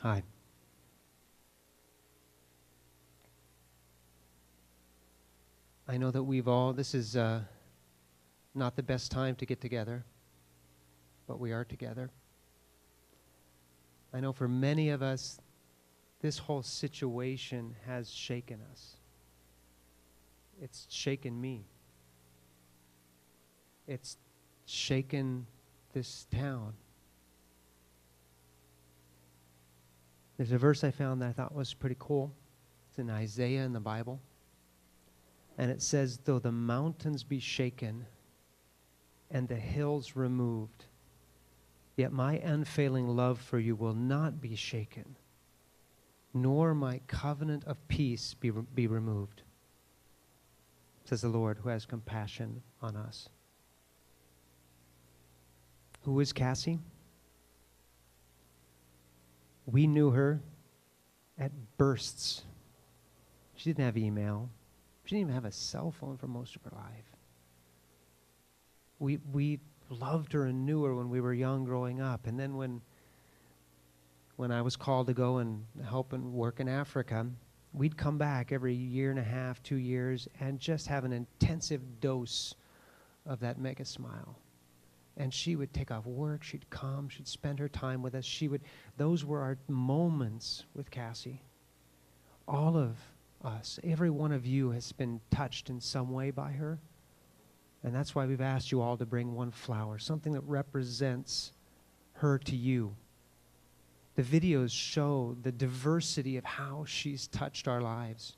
Hi. I know that this is not the best time to get together, but we are together. I know for many of us, this whole situation has shaken us. It's shaken me. It's shaken this town. There's a verse I found that I thought was pretty cool. It's in Isaiah in the Bible. And it says, though the mountains be shaken and the hills removed, yet my unfailing love for you will not be shaken, nor my covenant of peace be removed, says the Lord, who has compassion on us. Who is Cassie? We knew her at bursts. She didn't have email. She didn't even have a cell phone for most of her life. We loved her and knew her when we were young growing up. And then when I was called to go and help and work in Africa, we'd come back every year and a half, 2 years, and just have an intensive dose of that mega smile. And she would take off work, she'd come, she'd spend her time with us. Those were our moments with Cassie. All of us, every one of you has been touched in some way by her. And that's why we've asked you all to bring one flower, something that represents her to you. The videos show the diversity of how she's touched our lives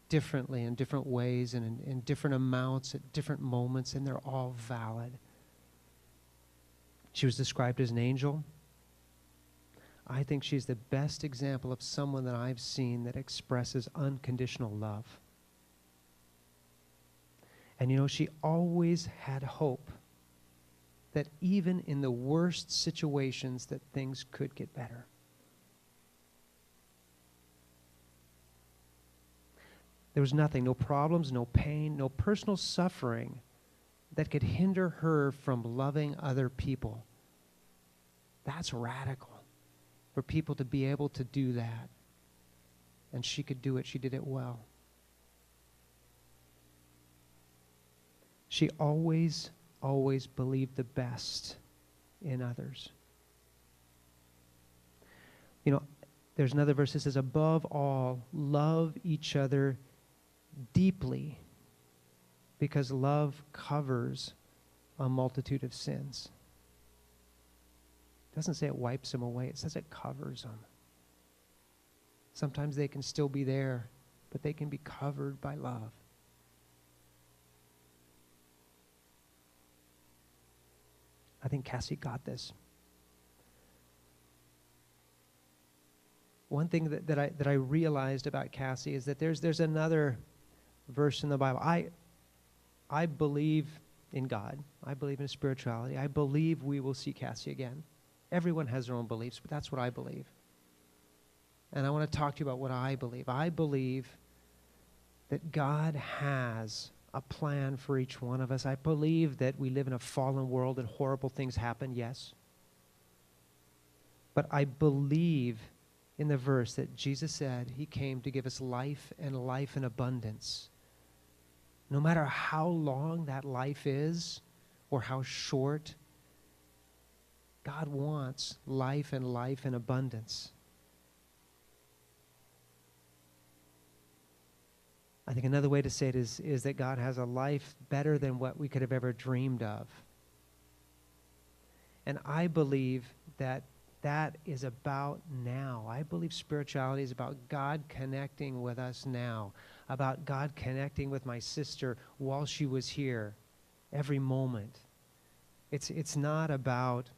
differently in different ways and in different amounts at different moments, and they're all valid. She was described as an angel. I think she's the best example of someone that I've seen that expresses unconditional love. And you know, she always had hope that even in the worst situations that things could get better. There was nothing, no problems, no pain, no personal suffering that could hinder her from loving other people. That's radical, for people to be able to do that. And she could do it. She did it well. She always believed the best in others. You know, there's another verse that says, above all, love each other deeply, because love covers a multitude of sins. It doesn't say it wipes them away. It says it covers them. Sometimes they can still be there, but they can be covered by love. I think Cassie got this. One thing that I realized about Cassie is that there's another verse in the Bible. I believe in God. I believe in spirituality. I believe we will see Cassie again. Everyone has their own beliefs, but that's what I believe. And I want to talk to you about what I believe. I believe that God has a plan for each one of us. I believe that we live in a fallen world and horrible things happen, yes. But I believe in the verse that Jesus said he came to give us life and life in abundance. No matter how long that life is or how short, God wants life and life in abundance. I think another way to say it is that God has a life better than what we could have ever dreamed of. And I believe that is about now. I believe spirituality is about God connecting with us now, about God connecting with my sister while she was here, every moment. It's not about,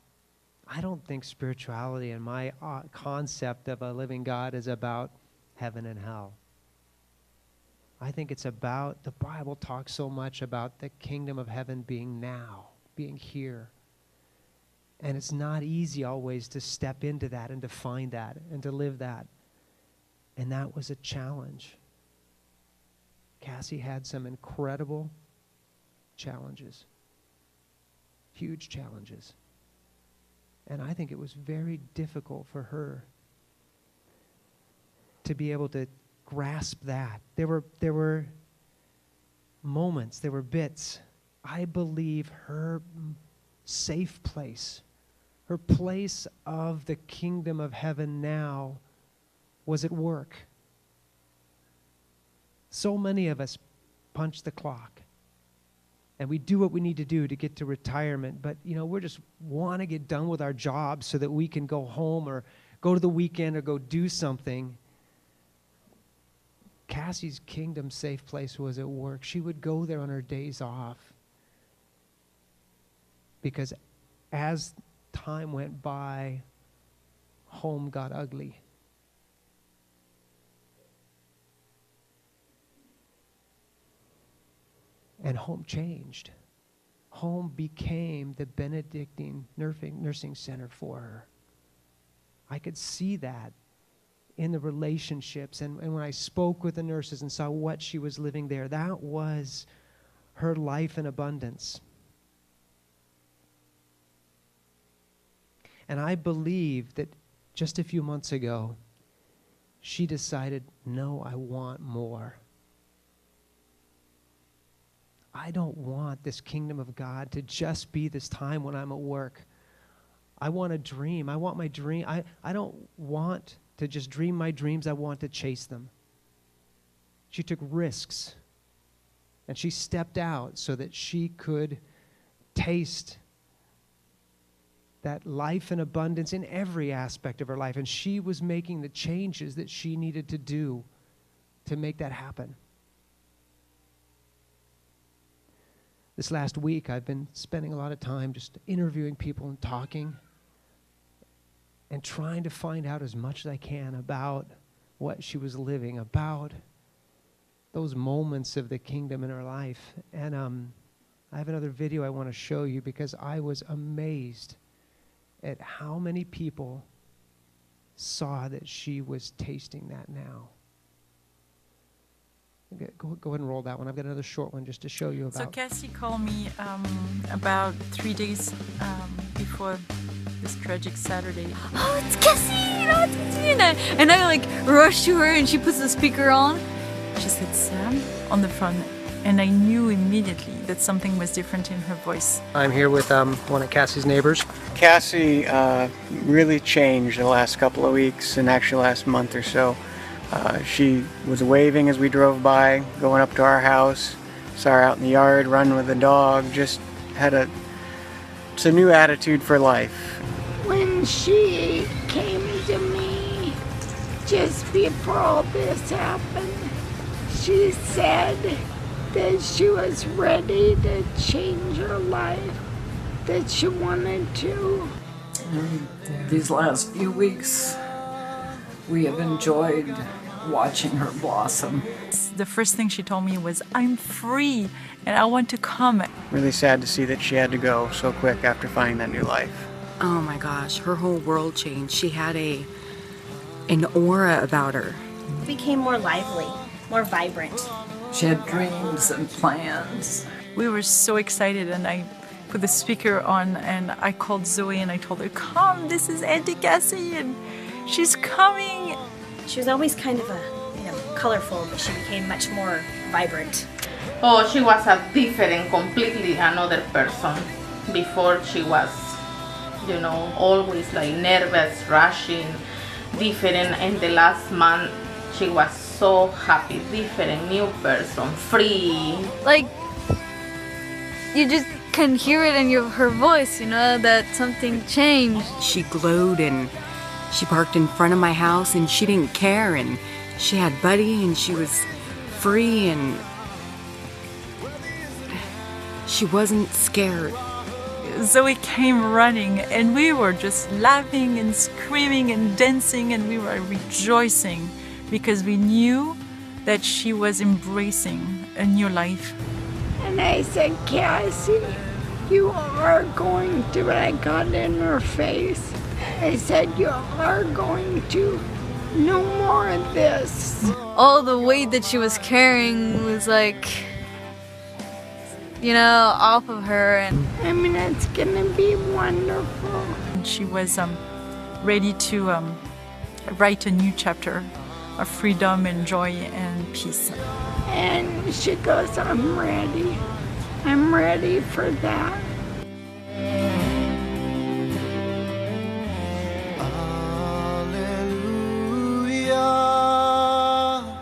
I don't think spirituality and my concept of a living God is about heaven and hell. I think it's about, the Bible talks so much about the kingdom of heaven being now, being here. And it's not easy always to step into that and to find that and to live that. And that was a challenge. Cassie had some incredible challenges, huge challenges. And I think it was very difficult for her to be able to grasp that. There were moments, there were bits. I believe her safe place, her place of the kingdom of heaven now was at work. So many of us punch the clock and we do what we need to do to get to retirement, but we just want to get done with our jobs so that we can go home or go to the weekend or go do something. Cassie's kingdom safe place was at work. She would go there on her days off because as time went by, home got ugly. And home changed. Home became the Benedictine nursing center for her. I could see that in the relationships. And when I spoke with the nurses and saw what she was living there, that was her life in abundance. And I believe that just a few months ago, she decided, no, I want more. I don't want this kingdom of God to just be this time when I'm at work. I want a dream. I want my dream. I don't want to just dream my dreams. I want to chase them. She took risks. And she stepped out so that she could taste that life in abundance in every aspect of her life. And she was making the changes that she needed to do to make that happen. This last week, I've been spending a lot of time just interviewing people and talking and trying to find out as much as I can about what she was living, about those moments of the kingdom in her life. And I have another video I want to show you because I was amazed at how many people saw that she was tasting that now. Go ahead and roll that one. I've got another short one just to show you about. So Cassie called me about 3 days before this tragic Saturday. Oh, it's Cassie! Oh, it's Cassie! And I like rushed to her and she puts the speaker on. She said, Sam, on the phone. And I knew immediately that something was different in her voice. I'm here with one of Cassie's neighbors. Cassie really changed the last couple of weeks and actually last month or so. She was waving as we drove by, going up to our house, saw her out in the yard, running with the dog, just had it's a new attitude for life. When she came to me just before all this happened, she said that she was ready to change her life, that she wanted to. These last few weeks, we have enjoyed watching her blossom. The first thing she told me was, I'm free and I want to come. Really sad to see that she had to go so quick after finding that new life. Oh my gosh, her whole world changed. She had an aura about her. Became more lively, more vibrant. She had dreams and plans. We were so excited and I put the speaker on and I called Zoe and I told her, come, this is Auntie Cassie and she's coming. She was always kind of colorful, but she became much more vibrant. Oh, she was a different, completely another person. Before she was, always like nervous, rushing, different. And the last month, she was so happy, different, new person, free. Like, you just can hear it in her voice, that something changed. She glowed and she parked in front of my house and she didn't care, and she had Buddy and she was free and she wasn't scared. Zoe came running and we were just laughing and screaming and dancing and we were rejoicing because we knew that she was embracing a new life. And I said, Cassie, you are going to, and I got in her face. I said, you are going to, no more of this. All the weight that she was carrying was like, off of her. And I mean, it's gonna be wonderful. She was ready to write a new chapter of freedom and joy and peace. And she goes, I'm ready. I'm ready for that.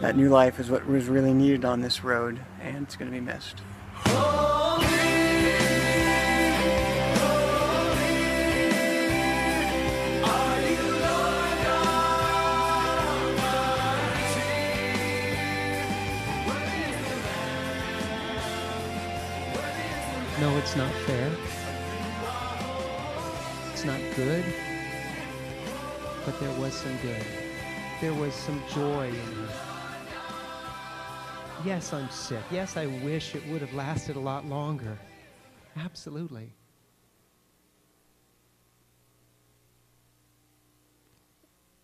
That new life is what was really needed on this road, and it's going to be missed. No, it's not fair. It's not good. But there was some good. There was some joy in her. Yes, I'm sick. Yes, I wish it would have lasted a lot longer. Absolutely.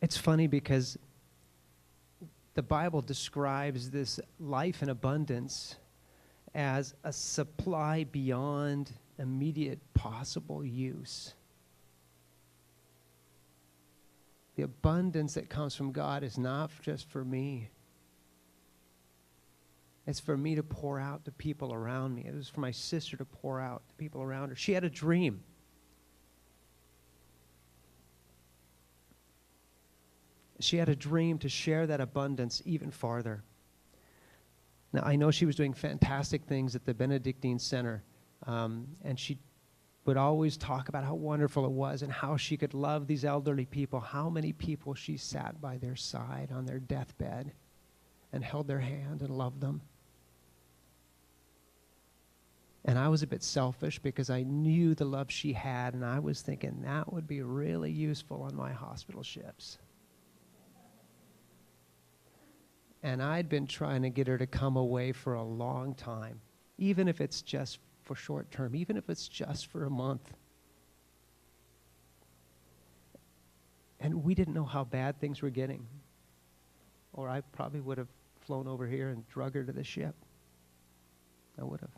It's funny because the Bible describes this life in abundance as a supply beyond immediate possible use. The abundance that comes from God is not just for me. It's for me to pour out to people around me. It was for my sister to pour out to people around her. She had a dream. She had a dream to share that abundance even farther. Now, I know she was doing fantastic things at the Benedictine Center, and she would always talk about how wonderful it was and how she could love these elderly people, how many people she sat by their side on their deathbed and held their hand and loved them. And I was a bit selfish because I knew the love she had, and I was thinking that would be really useful on my hospital ships. And I'd been trying to get her to come away for a long time, even if it's just for short term, even if it's just for a month. And we didn't know how bad things were getting. Or I probably would have flown over here and drug her to the ship. I would have.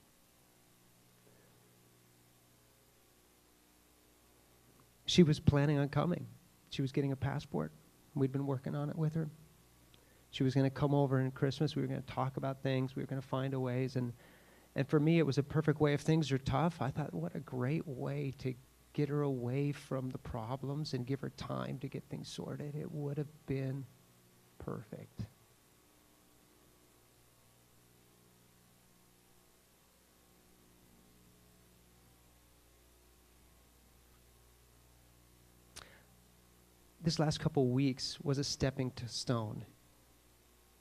She was planning on coming. She was getting a passport. We'd been working on it with her. She was going to come over in Christmas. We were going to talk about things. We were going to find a ways. And for me, it was a perfect way. If things are tough, I thought, what a great way to get her away from the problems and give her time to get things sorted. It would have been perfect. This last couple of weeks was a stepping stone.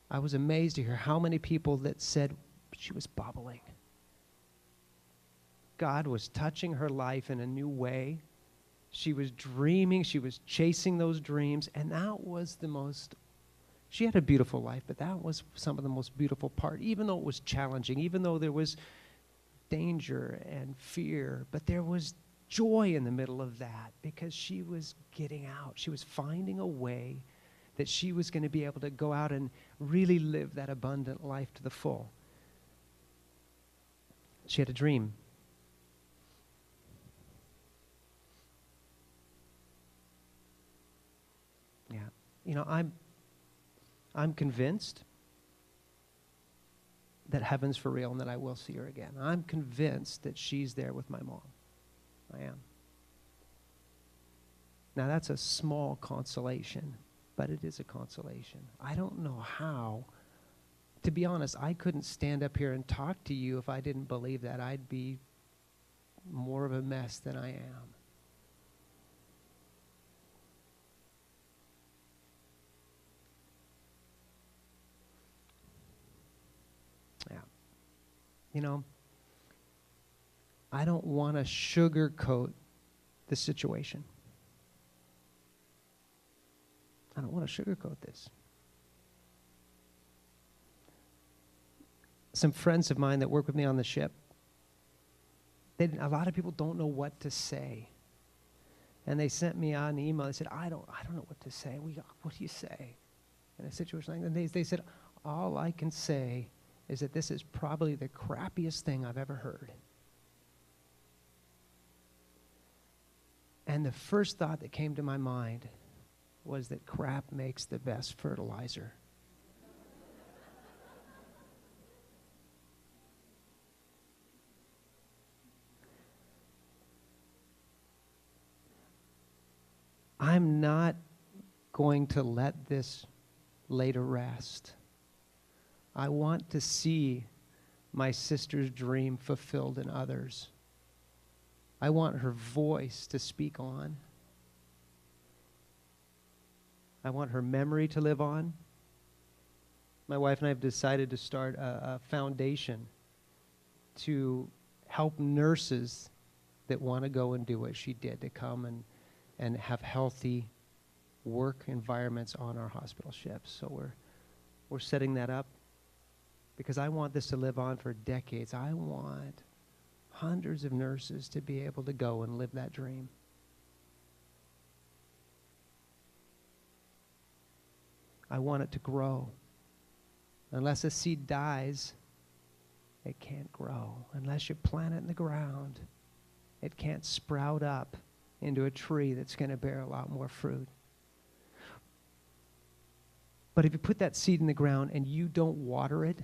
I was amazed to hear how many people that said she was bubbling. God was touching her life in a new way. She was dreaming, she was chasing those dreams, and that was the most, she had a beautiful life, but that was some of the most beautiful part, even though it was challenging, even though there was danger and fear, but there was joy in the middle of that because she was getting out. She was finding a way that she was going to be able to go out and really live that abundant life to the full. She had a dream. Yeah. You know, I'm convinced that heaven's for real and that I will see her again. I'm convinced that she's there with my mom. I am. Now that's a small consolation, but it is a consolation. I don't know how. To be honest, I couldn't stand up here and talk to you if I didn't believe that. I'd be more of a mess than I am. Yeah. You know, I don't want to sugarcoat the situation. I don't want to sugarcoat this. Some friends of mine that work with me on the ship, a lot of people don't know what to say. And they sent me an email. They said, I don't know what to say. What do you say in a situation like that? And they said, all I can say is that this is probably the crappiest thing I've ever heard. And the first thought that came to my mind was that crap makes the best fertilizer. I'm not going to let this lay to rest. I want to see my sister's dream fulfilled in others. I want her voice to speak on. I want her memory to live on. My wife and I have decided to start a foundation to help nurses that want to go and do what she did, to come and have healthy work environments on our hospital ships. So we're setting that up because I want this to live on for decades. I want hundreds of nurses to be able to go and live that dream. I want it to grow. Unless a seed dies, it can't grow. Unless you plant it in the ground, it can't sprout up into a tree that's going to bear a lot more fruit. But if you put that seed in the ground and you don't water it,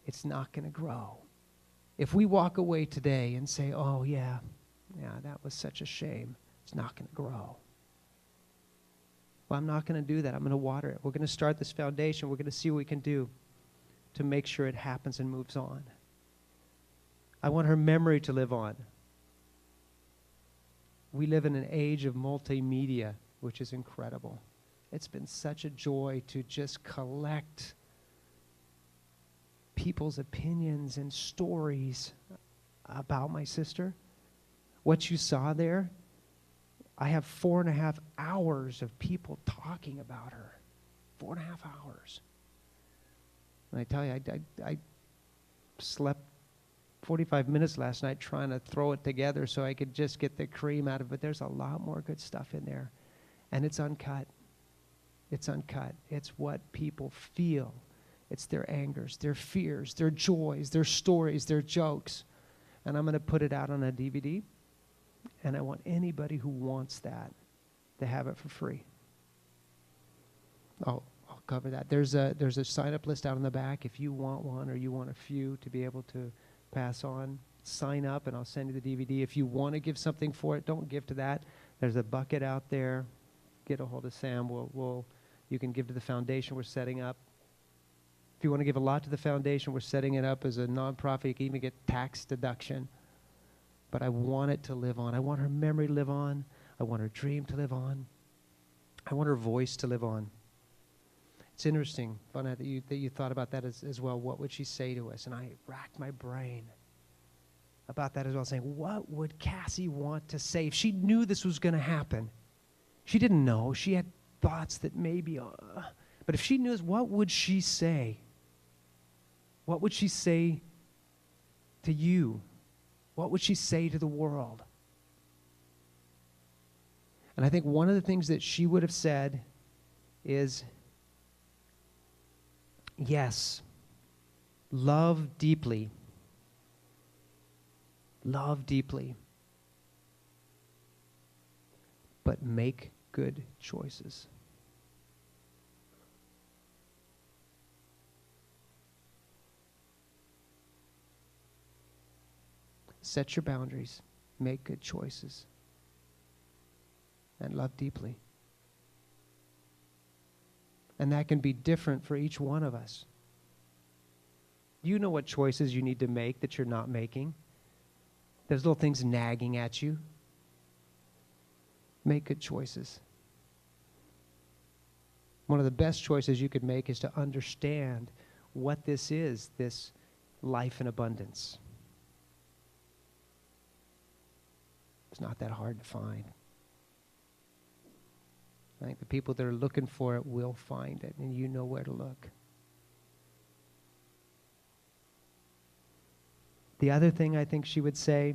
it's not going to grow. If we walk away today and say, oh, yeah, that was such a shame, it's not going to grow. Well, I'm not going to do that. I'm going to water it. We're going to start this foundation. We're going to see what we can do to make sure it happens and moves on. I want her memory to live on. We live in an age of multimedia, which is incredible. It's been such a joy to just collect people's opinions and stories about my sister. What you saw there, I have 4.5 hours of people talking about her. 4.5 hours. And I tell you, I slept 45 minutes last night trying to throw it together so I could just get the cream out of it. But there's a lot more good stuff in there. And it's uncut. It's uncut. It's what people feel. It's their angers, their fears, their joys, their stories, their jokes. And I'm going to put it out on a DVD. And I want anybody who wants that to have it for free. I'll cover that. There's a sign-up list out on the back. If you want one or you want a few to be able to pass on, sign up and I'll send you the DVD. If you want to give something for it, don't give to that. There's a bucket out there. Get a hold of Sam. You can give to the foundation we're setting up. If you want to give a lot to the foundation, we're setting it up as a nonprofit. You can even get tax deduction. But I want it to live on. I want her memory to live on. I want her dream to live on. I want her voice to live on. It's interesting, Bonnet, that you thought about that as well. What would she say to us? And I racked my brain about that as well, saying, what would Cassie want to say if she knew this was going to happen? She didn't know. She had thoughts that maybe, but if she knew this, what would she say? What would she say to you? What would she say to the world? And I think one of the things that she would have said is, yes, love deeply. Love deeply. But make good choices. Set your boundaries. Make good choices. And love deeply. And that can be different for each one of us. You know what choices you need to make that you're not making. There's little things nagging at you. Make good choices. One of the best choices you could make is to understand what this is, this life in abundance. It's not that hard to find. I think the people that are looking for it will find it, and you know where to look. The other thing I think she would say,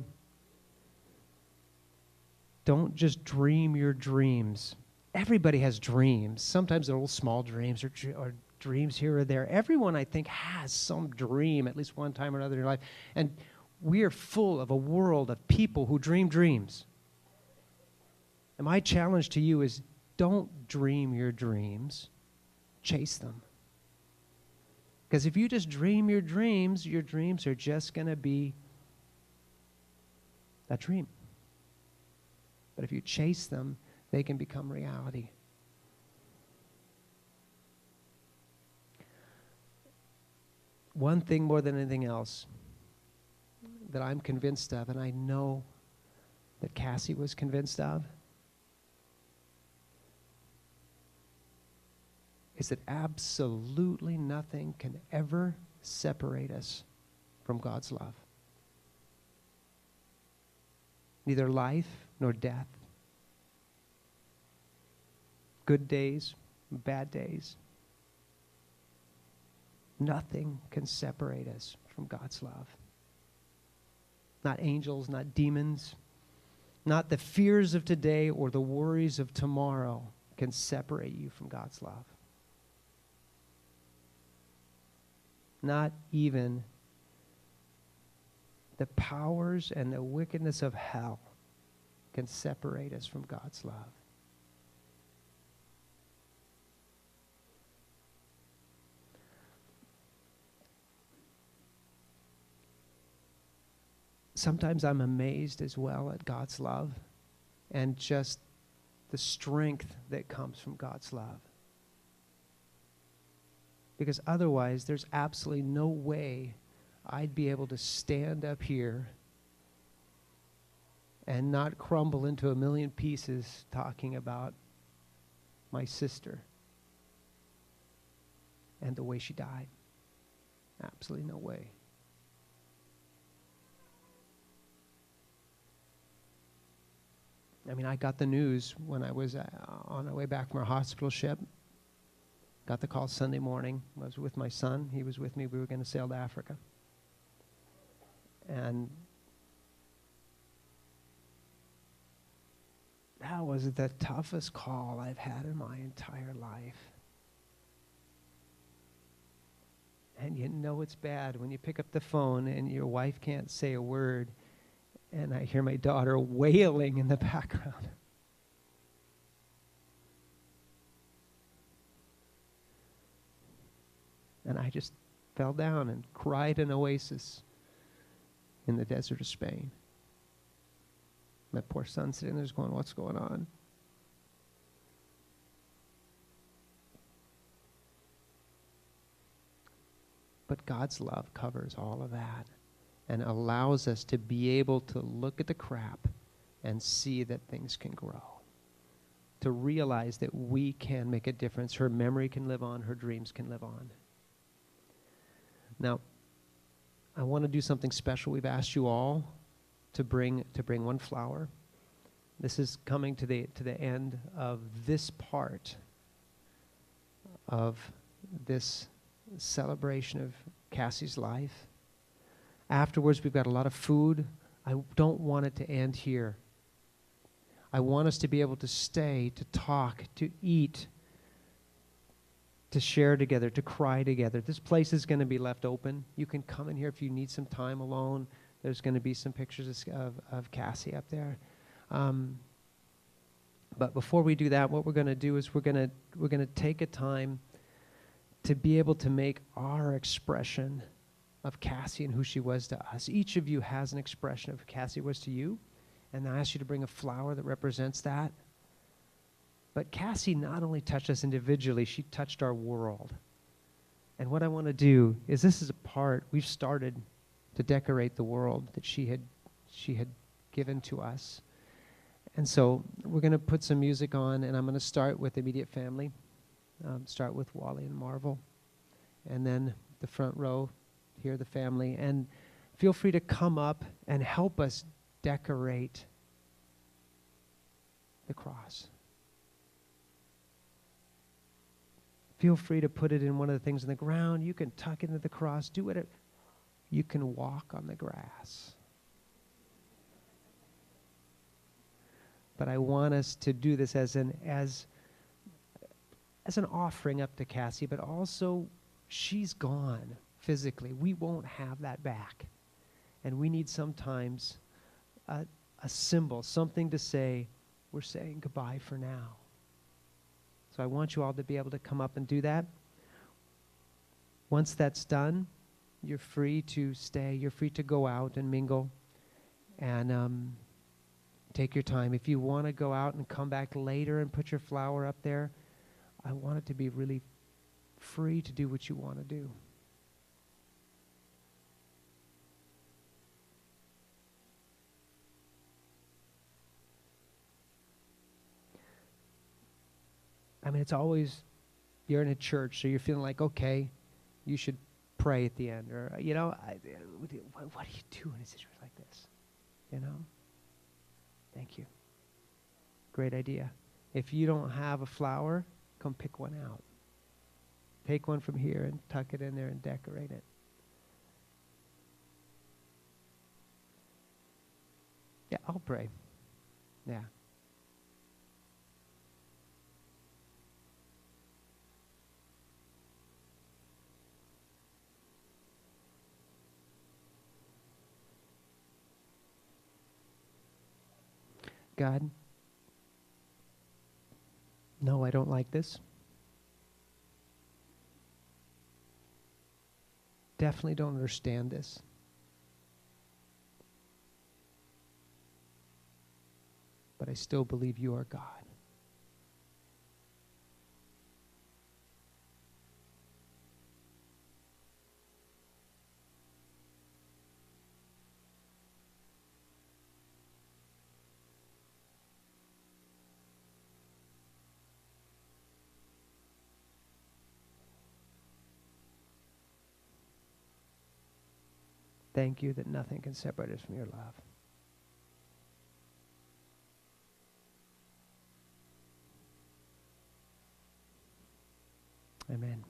don't just dream your dreams. Everybody has dreams. Sometimes they're little small dreams or dreams here or there. Everyone, I think, has some dream at least one time or another in their life. And we are full of a world of people who dream dreams. And my challenge to you is don't dream your dreams. Chase them. Because if you just dream your dreams are just going to be a dream. But if you chase them, they can become reality. One thing more than anything else that I'm convinced of, and I know that Cassie was convinced of, is that absolutely nothing can ever separate us from God's love. Neither life nor death. Good days, bad days. Nothing can separate us from God's love. Not angels, not demons, not the fears of today or the worries of tomorrow can separate you from God's love. Not even the powers and the wickedness of hell can separate us from God's love. Sometimes I'm amazed as well at God's love and just the strength that comes from God's love. Because otherwise, there's absolutely no way I'd be able to stand up here and not crumble into a million pieces talking about my sister and the way she died. Absolutely no way. I mean, I got the news when I was on our way back from our hospital ship. Got the call Sunday morning. I was with my son. He was with me. We were going to sail to Africa. And that was the toughest call I've had in my entire life. And you know it's bad when you pick up the phone and your wife can't say a word, and I hear my daughter wailing in the background. And I just fell down and cried an oasis in the desert of Spain. My poor son sitting there going, what's going on? But God's love covers all of that and allows us to be able to look at the crap and see that things can grow. To realize that we can make a difference. Her memory can live on. Her dreams can live on. Now, I want to do something special. We've asked you all to bring one flower. This is coming to the end of this part of this celebration of Cassie's life. Afterwards, we've got a lot of food. I don't want it to end here. I want us to be able to stay, to talk, to eat, to share together, to cry together. This place is going to be left open. You can come in here if you need some time alone. There's going to be some pictures of Cassie up there. But before we do that, what we're going to do is we're going to take a time to be able to make our expression of Cassie and who she was to us. Each of you has an expression of who Cassie was to you, and I ask you to bring a flower that represents that. But Cassie not only touched us individually, she touched our world. And what I want to do is, this is a part, we've started to decorate the world that she had given to us. And so we're going to put some music on, and I'm going to start with immediate family. Start with Wally and Marvel. And then the front row, here the family. And feel free to come up and help us decorate the cross. Feel free to put it in one of the things on the ground. You can tuck it into the cross. Do whatever. You can walk on the grass. But I want us to do this as an offering up to Cassie, but also she's gone physically. We won't have that back. And we need sometimes a symbol, something to say, we're saying goodbye for now. So I want you all to be able to come up and do that. Once that's done, you're free to stay. You're free to go out and mingle. And Take your time. If you want to go out and come back later and put your flower up there, I want it to be really free to do what you want to do. I mean, it's always, you're in a church, so you're feeling like, okay, you should pray at the end. Or, you know, what do you do in a situation like this? You know? Thank you. Great idea. If you don't have a flower, come pick one out. Take one from here and tuck it in there and decorate it. Yeah, I'll pray. Yeah. God, no, I don't like this. Definitely don't understand this. But I still believe you are God. Thank you that nothing can separate us from your love. Amen.